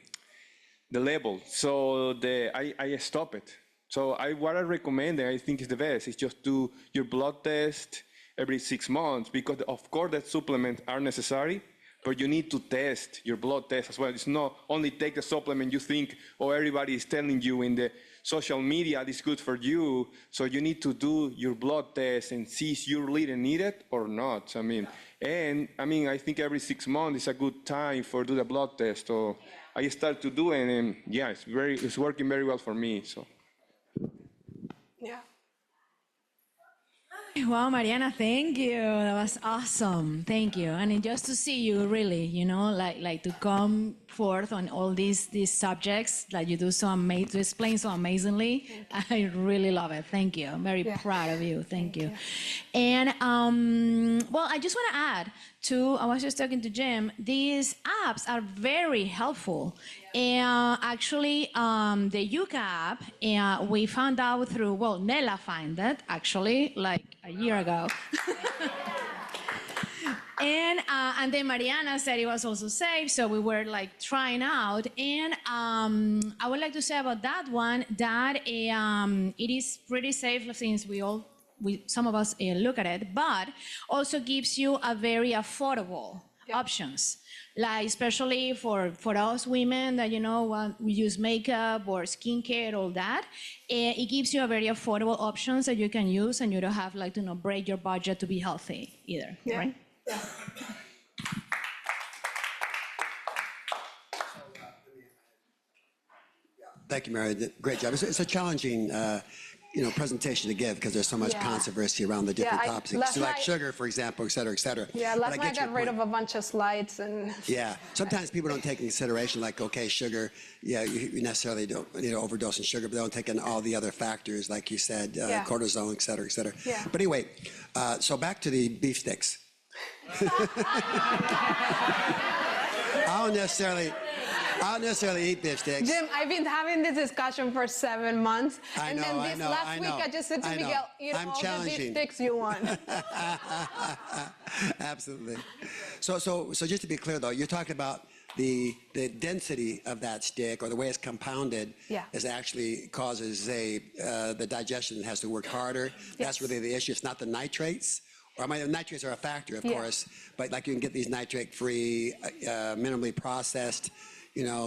level. So I stopped it. So what I recommend, and I think is the best, is just do your blood test every 6 months, because of course that supplements are necessary, but you need to test your blood test as well. It's not only take the supplement you think, oh, everybody is telling you in the social media this is good for you. So you need to do your blood test and see if you really need it or not. I think every 6 months is a good time for do the blood test. So I started to do it, and yeah, it's working very well for me. So. Yeah. Wow, Mariana, thank you. That was awesome. Thank you. And just to see you really, like to come forth on all these subjects that you do to explain so amazingly. I really love it. Thank you. I'm very proud of you. Thank you. And well, I just want to add I was just talking to Jim, these apps are very helpful. And actually, the Yuka app, we found out through, Nella found it, actually, like a year ago. And then Mariana said it was also safe, so we were like trying out. And I would like to say about that one that it is pretty safe since some of us look at it, but also gives you a very affordable options. Like especially for us women that, we use makeup or skincare, all that, it gives you a very affordable options that you can use, and you don't have like to break your budget to be healthy either, right? Yeah. Thank you, Mary. Great job. It's a challenging, presentation to give because there's so much controversy around the different topics. Like sugar, for example, et cetera, et cetera. Yeah, last night I got rid of a bunch of slides and. Yeah, sometimes people don't take into consideration like, okay, sugar, you necessarily don't need to overdose in sugar, but they don't take in all the other factors, like you said, cortisol, et cetera, et cetera. Yeah. But anyway, so back to the beef sticks. I don't necessarily eat beef sticks. Jim, I've been having this discussion for 7 months. And then this last week I just said to Miguel, eat all the beef sticks you want. Absolutely. So just to be clear though, you're talking about the density of that stick or the way it's compounded is actually causes the digestion has to work harder. That's really the issue. It's not the nitrates. Or nitrates are a factor, of course, but like you can get these nitrate-free, minimally processed,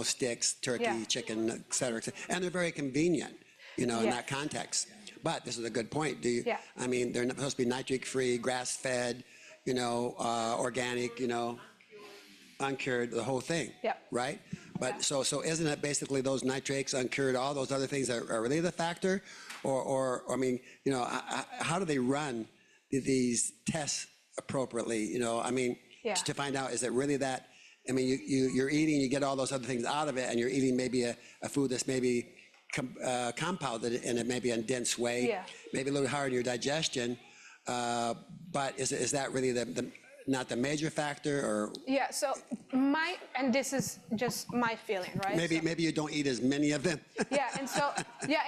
sticks, turkey, chicken, et cetera, and they're very convenient, in that context. But this is a good point. I mean, they're supposed to be nitrate-free, grass-fed, organic, uncured, the whole thing, right? But so isn't it basically those nitrates, uncured, all those other things are really the factor? Or I mean, how do they run these tests appropriately, to find out, is it really that, you're eating, you get all those other things out of it, and you're eating maybe a food that's maybe compounded in a maybe a dense way, maybe a little hard in your digestion, but is that really not the major factor, or? Yeah, so and this is just my feeling, right? Maybe you don't eat as many of them. Yeah,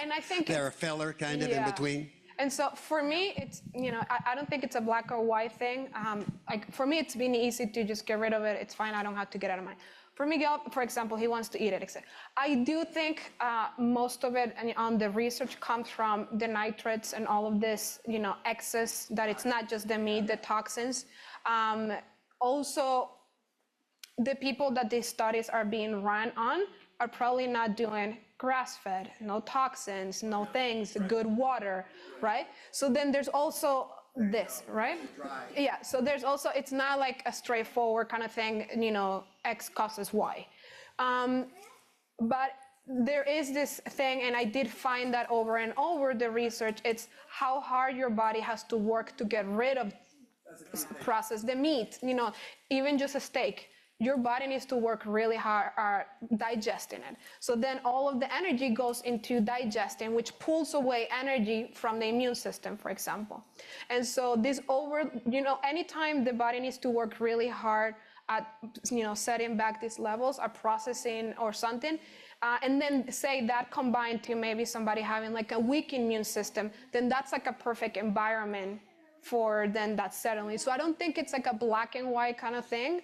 and I think they're a filler kind of in between. And so for me, it's, I don't think it's a black or white thing. For me, it's been easy to just get rid of it. It's fine. I don't have to get out of mine. For Miguel, for example, he wants to eat it. I do think most of it on the research comes from the nitrates and all of this, excess, that it's not just the meat, the toxins. Also, the people that these studies are being run on are probably not doing grass-fed, no toxins, no things, good water, right? So then there's also this, right? Yeah, so there's also, it's not like a straightforward kind of thing, X causes Y. But there is this thing, and I did find that over and over, the research, it's how hard your body has to work to get rid of, process the meat, even just a steak. Your body needs to work really hard digesting it. So then all of the energy goes into digesting, which pulls away energy from the immune system, for example. And so this anytime the body needs to work really hard at, setting back these levels, or processing or something, and then say that combined to maybe somebody having like a weak immune system, then that's like a perfect environment for then that settling. So I don't think it's like a black and white kind of thing.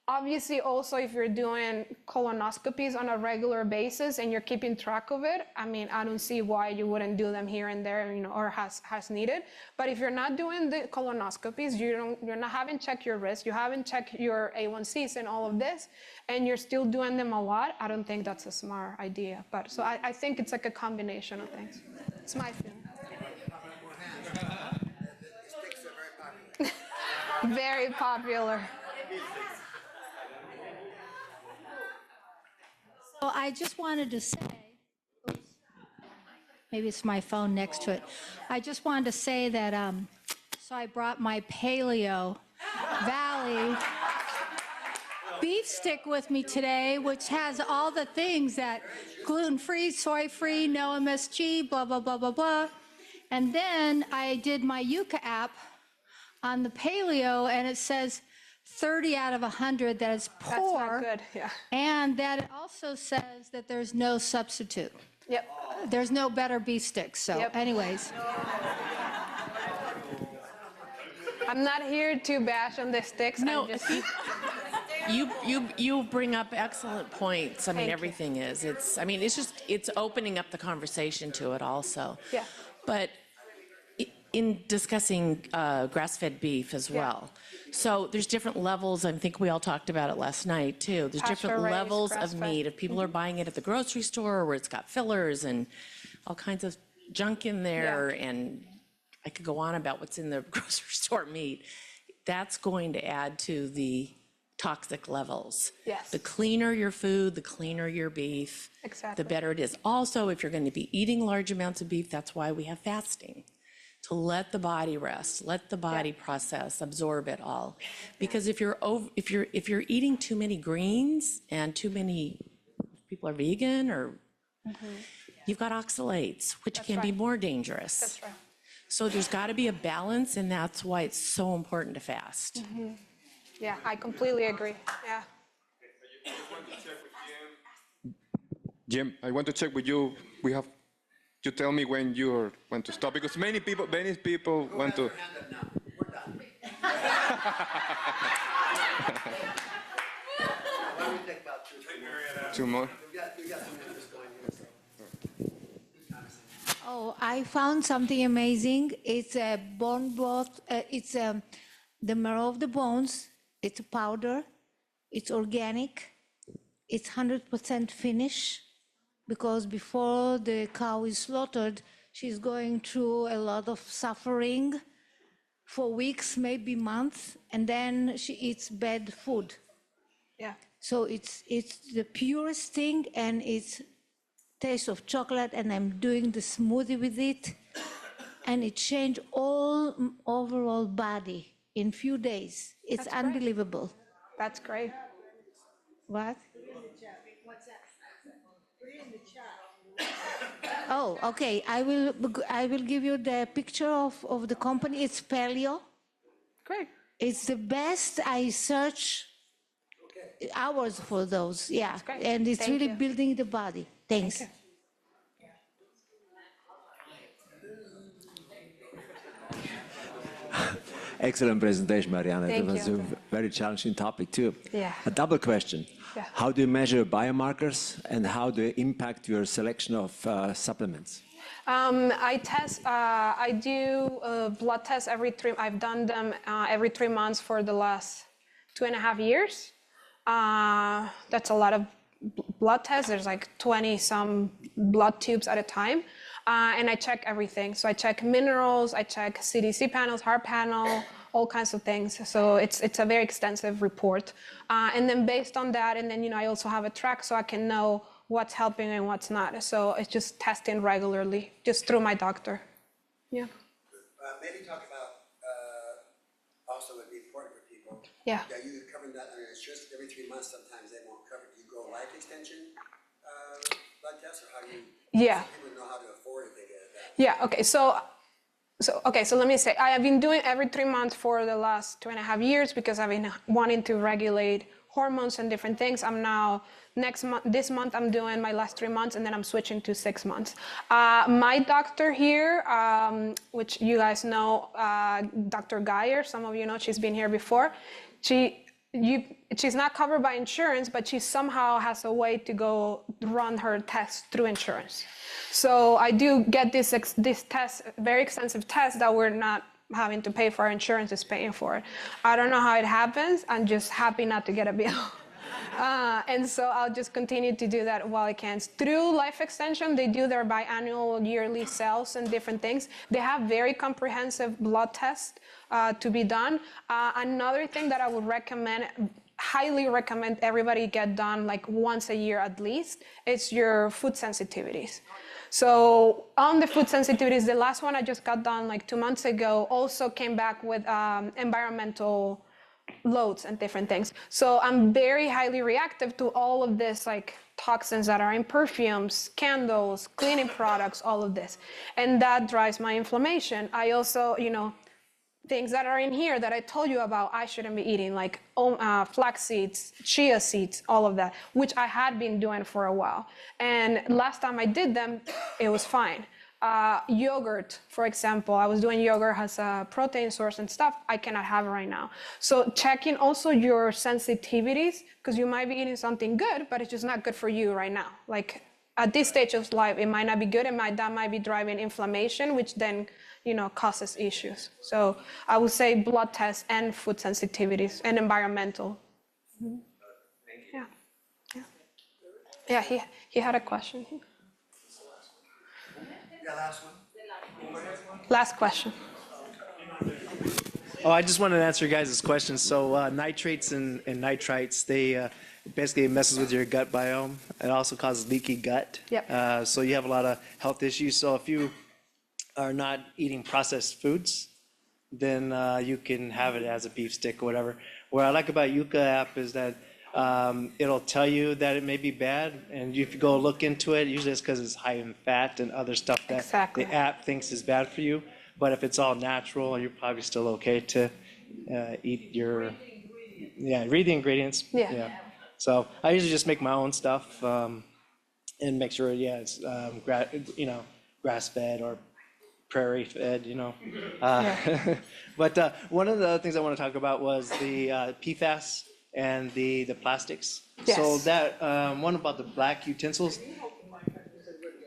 Obviously, also, if you're doing colonoscopies on a regular basis and you're keeping track of it, I don't see why you wouldn't do them here and there, or as needed. But if you're not doing the colonoscopies, you're not having checked your risk, you haven't checked your A1Cs and all of this, and you're still doing them a lot, I don't think that's a smart idea. But so I think it's like a combination of things. It's my feeling. Very popular. So I just wanted to say, maybe it's my phone next to it. I just wanted to say that, so I brought my Paleo Valley beef stick with me today, which has all the things that gluten-free, soy-free, no MSG, blah, blah, blah, blah, blah. And then I did my Yucca app on the paleo, and it says 30 out of 100 that it's poor. That's not good, yeah. And that it also says that there's no substitute. Yep. There's no better beef sticks. So anyways. I'm not here to bash on the sticks. No, I'm just... you bring up excellent points. I mean, Thank you. everything is. It's opening up the conversation to it also. Yeah. But in discussing grass-fed beef as well. So there's different levels. I think we all talked about it last night too. There's different Pasture-raised, levels of grass-fed. meat. If people are buying it at the grocery store where it's got fillers and all kinds of junk in there, and I could go on about what's in the grocery store meat, that's going to add to the toxic levels. Yes. The cleaner your food, the cleaner your beef, Exactly. the better it is. Also, if you're going to be eating large amounts of beef, that's why we have fasting, to let the body rest, let the body process, absorb it all. Because if you're eating too many greens and too many people are vegan, or you've got oxalates, which can be more dangerous. That's right. So there's got to be a balance, and that's why it's so important to fast. Yeah, I completely agree. Yeah. Jim, I want to check with you. We have to tell me when you want to stop, because many people want to. Two more. Oh, I found something amazing. It's a bone broth. It's the marrow of the bones. It's a powder. It's organic. It's 100% finish, because before the cow is slaughtered, she's going through a lot of suffering for weeks, maybe months, and then she eats bad food. Yeah. So it's the purest thing, and it's taste of chocolate, and I'm doing the smoothie with it, and it changed all overall body in few days. It's That's great. unbelievable. That's great. What? Oh, okay. I will give you the picture of the company. It's Paleo. Great. It's the best. I search hours for those. Yeah, great. and it's Thank really you. building the body. Thanks. Thank Excellent presentation, Mariana. Thank That was you. a very challenging topic too. Yeah. A double question. Yeah. How do you measure biomarkers, and how do they impact your selection of supplements? I do blood tests every 3. I've done them every 3 months for the last 2.5 years. That's a lot of blood tests. There's like 20 some blood tubes at a time. And I check everything. So I check minerals, I check CDC panels, heart panel, all kinds of things. So it's a very extensive report. And then based on that, and then, I also have a track so I can know what's helping and what's not. So it's just testing regularly, just through my doctor. Yeah. Maybe talk about, also would be important for people. Yeah. Yeah, you covering that, it's just every 3 months, sometimes they won't cover it. Do you go life extension blood tests, or how do you? Yeah. People know how to afford it, they get that. Yeah, okay, so let me say, I have been doing every 3 months for the last 2.5 years because I've been wanting to regulate hormones and different things. I'm now, this month I'm doing my last 3 months, and then I'm switching to 6 months. My doctor here, which you guys know, Dr. Geyer, some of you know, she's been here before. She's not covered by insurance, but she somehow has a way to go run her tests through insurance. So I do get this test, very extensive test that we're not having to pay for. Our insurance is paying for it. I don't know how it happens. I'm just happy not to get a bill. And so I'll just continue to do that while I can. Through Life Extension, they do their biannual yearly sales and different things. They have very comprehensive blood tests to be done. Another thing that I would recommend, highly recommend everybody get done like once a year at least, is your food sensitivities. So on the food sensitivities, the last one I just got done like 2 months ago also came back with environmental loads and different things. So I'm very highly reactive to all of this, like toxins that are in perfumes, candles, cleaning products, all of this. And that drives my inflammation. I also, things that are in here that I told you about, I shouldn't be eating, like flax seeds, chia seeds, all of that, which I had been doing for a while. And last time I did them, it was fine. Yogurt, for example, I was doing yogurt as a protein source and stuff, I cannot have it right now. So checking also your sensitivities, because you might be eating something good, but it's just not good for you right now. Like at this stage of life, it might not be good, that might be driving inflammation, which then, causes issues. So I would say blood tests and food sensitivities and environmental. Yeah. Yeah, he had a question. Yeah, last one. Last question. Oh, I just wanted to answer your guys' questions. So nitrates and nitrites, they basically messes with your gut biome. It also causes leaky gut. Yep. So you have a lot of health issues. So if you are not eating processed foods, then you can have it as a beef stick or whatever. What I like about Yuka app is that it'll tell you that it may be bad, and if you go look into it, usually it's because it's high in fat and other stuff that the app thinks is bad for you. But if it's all natural, you're probably still okay to eat your, read the ingredients. Yeah. So I usually just make my own stuff and make sure, it's grass-fed or prairie-fed, But one of the other things I want to talk about was the PFAS and the plastics. Yes. So that one about the black utensils.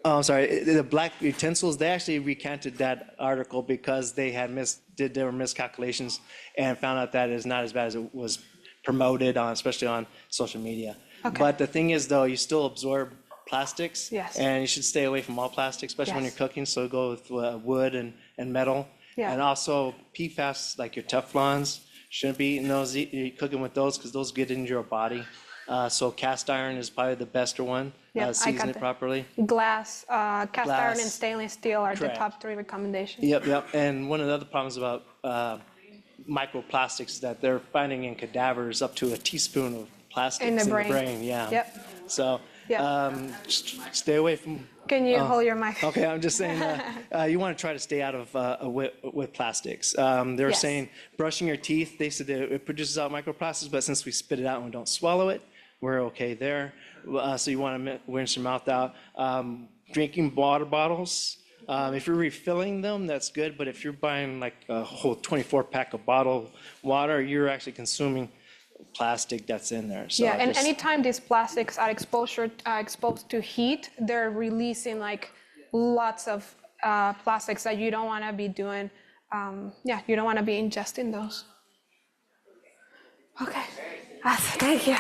Oh, sorry, the black utensils, they actually recanted that article because they had did their miscalculations and found out that it's not as bad as it was promoted on, especially on social media. Okay. But the thing is though, you still absorb plastics. Yes. And you should stay away from all plastics, especially when Yes. you're cooking. So go with wood and metal. Yeah. And also PFAS, like your Teflons, shouldn't be eating those, you're cooking with those because those get into your body. So cast iron is probably the best one. Yeah, Season it properly. Glass, cast iron Glass. and stainless steel are Correct. the top 3 recommendations. Yep. And one of the other problems about microplastics is that they're finding in cadavers up to a teaspoon of plastics In the brain. Yeah. Yep. So Yep. stay away from. Can you hold your mic? Okay, I'm just saying you want to try to stay out of with plastics. They were Yes. saying brushing your teeth. They said that it produces out microplastics, but since we spit it out and we don't swallow it, we're okay there. So you want to rinse your mouth out. Drinking water bottles. If you're refilling them, that's good. But if you're buying like a whole 24-pack of bottled water, you're actually consuming plastic that's in there. So Yeah, and anytime these plastics are exposed to heat, they're releasing like lots of plastics that you don't want to be doing. You don't want to be ingesting those. Okay. Thank you.